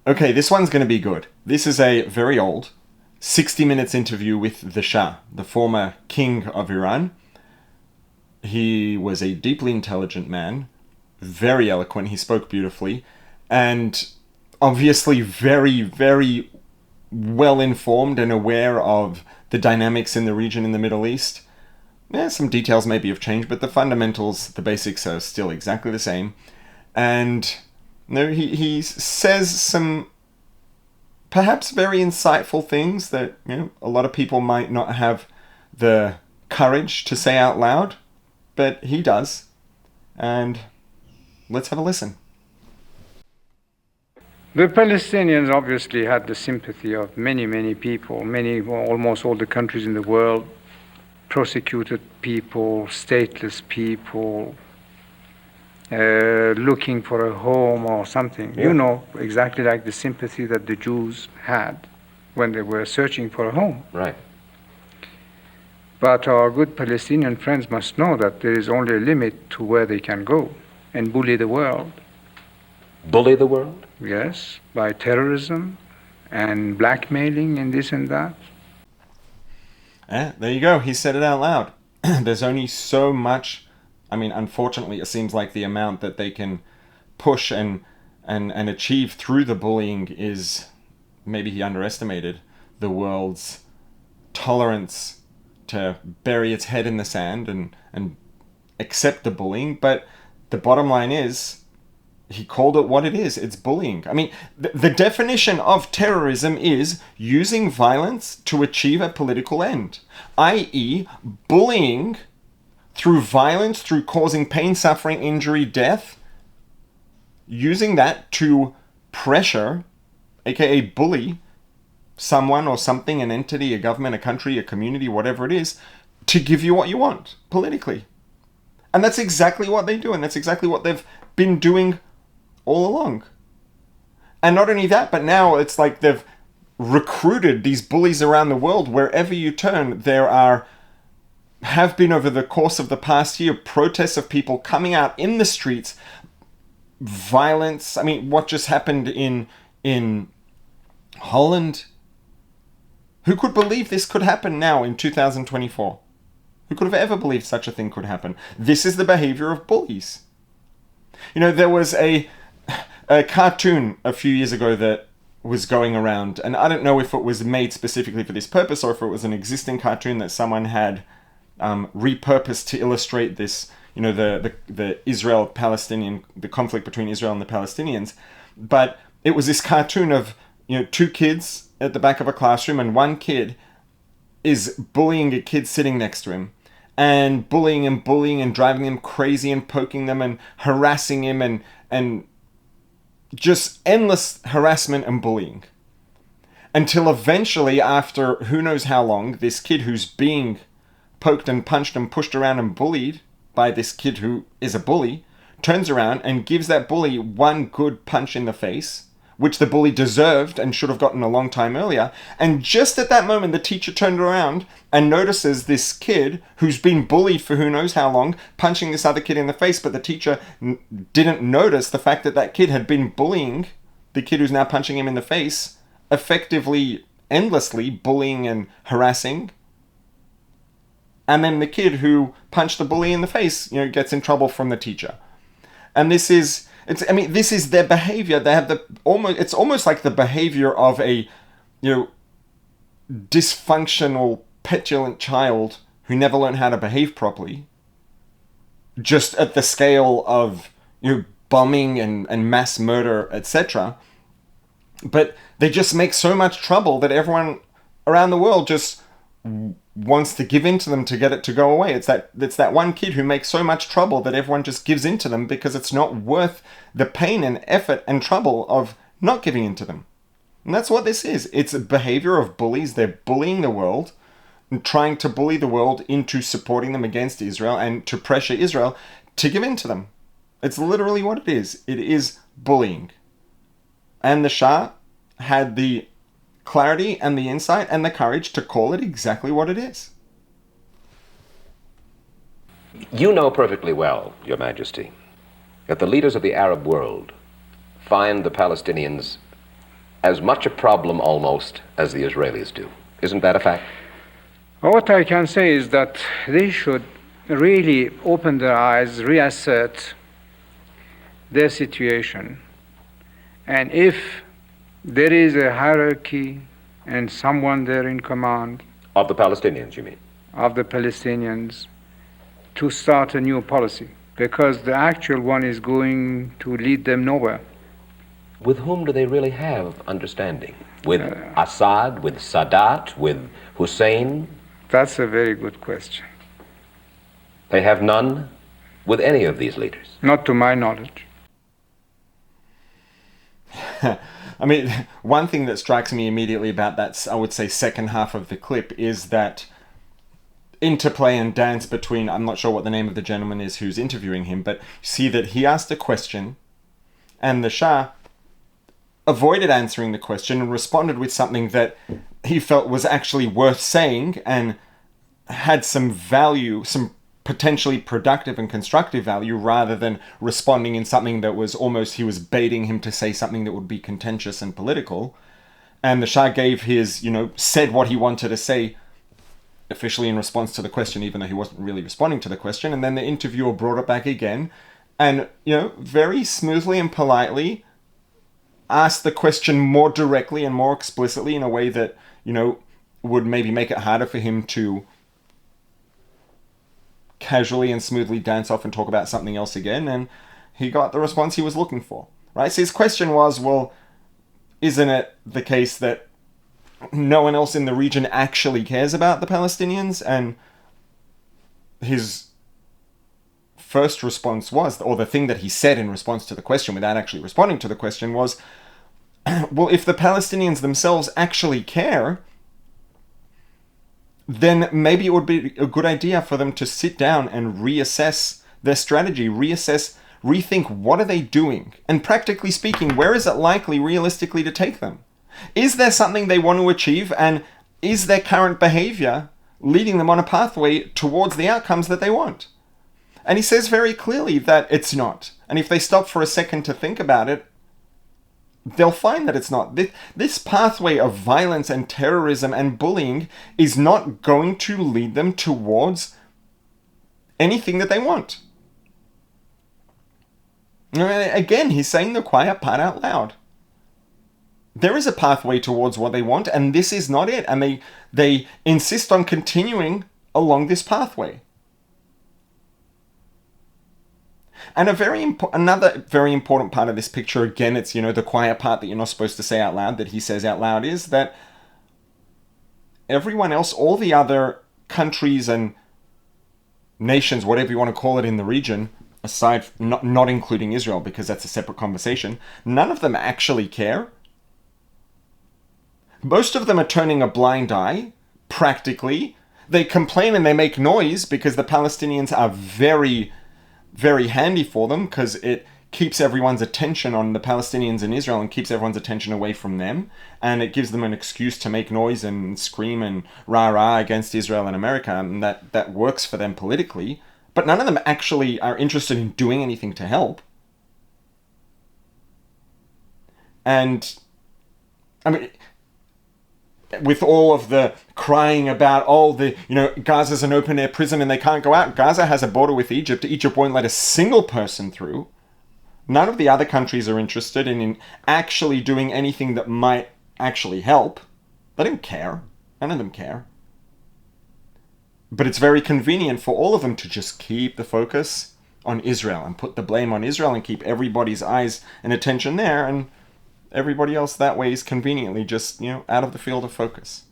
Okay, this one's going to be good. This is a very old 60 minutes interview with the Shah, the former king of Iran. He was a deeply intelligent man, very eloquent, he spoke beautifully, and obviously very, very well informed and aware of the dynamics in the region in the Middle East. Yeah, some details maybe have changed, but the fundamentals, the basics are still exactly the same. And he says some perhaps very insightful things that a lot of people might not have the courage to say out loud, but he does. And let's have a listen. The Palestinians obviously had the sympathy of many, many people, almost all the countries in the world, persecuted people, stateless people, looking for a home or something. Yeah. Exactly like the sympathy that the Jews had when they were searching for a home. Right. But our good Palestinian friends must know that there is only a limit to where they can go and bully the world. Bully the world? Yes, by terrorism and blackmailing and this and that. There you go. He said it out loud. There's only so much. I mean, unfortunately, it seems like the amount that they can push and achieve through the bullying is, maybe he underestimated the world's tolerance to bury its head in the sand and accept the bullying. But the bottom line is, he called it what it is. It's bullying. I mean, the definition of terrorism is using violence to achieve a political end, i.e., bullying through violence, through causing pain, suffering, injury, death, using that to pressure, aka bully, someone or something, an entity, a government, a country, a community, whatever it is, to give you what you want politically. And that's exactly what they do, and that's exactly what they've been doing all along. And not only that, but now it's like they've recruited these bullies around the world. Wherever you turn, there have been over the course of the past year protests of people coming out in the streets, violence. I mean, what just happened in Holland? Who could believe this could happen now in 2024? Who could have ever believed such a thing could happen? This is the behavior of bullies. There was a cartoon a few years ago that was going around, and I don't know if it was made specifically for this purpose or if it was an existing cartoon that someone had repurposed to illustrate this, the Israel-Palestinian, the conflict between Israel and the Palestinians. But it was this cartoon of, two kids at the back of a classroom, and one kid is bullying a kid sitting next to him, and bullying and driving them crazy and poking them and harassing him and just endless harassment and bullying. Until eventually, after who knows how long, this kid who's being poked and punched and pushed around and bullied by this kid who is a bully, turns around and gives that bully one good punch in the face, which the bully deserved and should have gotten a long time earlier. And just at that moment, the teacher turned around and notices this kid who's been bullied for who knows how long, punching this other kid in the face, but the teacher didn't notice the fact that that kid had been bullying the kid who's now punching him in the face, effectively, endlessly bullying and harassing. And then the kid who punched the bully in the face, gets in trouble from the teacher. And this is their behavior. They have it's almost like the behavior of a, dysfunctional, petulant child who never learned how to behave properly. Just at the scale of, bombing and mass murder, etc. But they just make so much trouble that everyone around the world just wants to give in to them to get it to go away. It's that one kid who makes so much trouble that everyone just gives in to them because it's not worth the pain and effort and trouble of not giving in to them. And that's what this is. It's a behavior of bullies. They're bullying the world and trying to bully the world into supporting them against Israel and to pressure Israel to give in to them. It's literally what it is. It is bullying. And the Shah had the clarity and the insight and the courage to call it exactly what it is. You know perfectly well, Your Majesty, that the leaders of the Arab world find the Palestinians as much a problem almost as the Israelis do. Isn't that a fact? What I can say is that they should really open their eyes, reassert their situation. And if there is a hierarchy and someone there in command Of the Palestinians, you mean? of the Palestinians, to start a new policy, because the actual one is going to lead them nowhere. With whom do they really have understanding? With Assad, with Sadat, with Hussein? That's a very good question. They have none with any of these leaders. Not to my knowledge. I mean, one thing that strikes me immediately about that, I would say, second half of the clip is that interplay and dance between, I'm not sure what the name of the gentleman is who's interviewing him, but you see that he asked a question and the Shah avoided answering the question and responded with something that he felt was actually worth saying and had some value, some potentially productive and constructive value, rather than responding in something that was almost, he was baiting him to say something that would be contentious and political. And the Shah gave his, said what he wanted to say officially in response to the question, even though he wasn't really responding to the question. And then the interviewer brought it back again and, very smoothly and politely asked the question more directly and more explicitly in a way that, would maybe make it harder for him to casually and smoothly dance off and talk about something else again. And he got the response he was looking for, right? So his question was, well, isn't it the case that no one else in the region actually cares about the Palestinians? And his first response was, or the thing that he said in response to the question without actually responding to the question was, well, if the Palestinians themselves actually care, then maybe it would be a good idea for them to sit down and reassess their strategy, rethink what are they doing? And practically speaking, where is it likely realistically to take them? Is there something they want to achieve, and is their current behavior leading them on a pathway towards the outcomes that they want? And he says very clearly that it's not. And if they stop for a second to think about it, they'll find that it's not. This pathway of violence and terrorism and bullying is not going to lead them towards anything that they want. Again, he's saying the quiet part out loud. There is a pathway towards what they want, and this is not it. And they insist on continuing along this pathway. And another very important part of this picture, again, it's, the quiet part that you're not supposed to say out loud, that he says out loud, is that everyone else, all the other countries and nations, whatever you want to call it in the region, aside, not including Israel, because that's a separate conversation, none of them actually care. Most of them are turning a blind eye, practically. They complain and they make noise because the Palestinians are very, very handy for them, because it keeps everyone's attention on the Palestinians in Israel and keeps everyone's attention away from them. And it gives them an excuse to make noise and scream and rah-rah against Israel and America. And that works for them politically. But none of them actually are interested in doing anything to help. And, I mean, with all of the crying about, Gaza's an open-air prison and they can't go out. Gaza has a border with Egypt. Egypt won't let a single person through. None of the other countries are interested in actually doing anything that might actually help. They don't care. None of them care. But it's very convenient for all of them to just keep the focus on Israel and put the blame on Israel and keep everybody's eyes and attention there, and everybody else that way is conveniently just, out of the field of focus.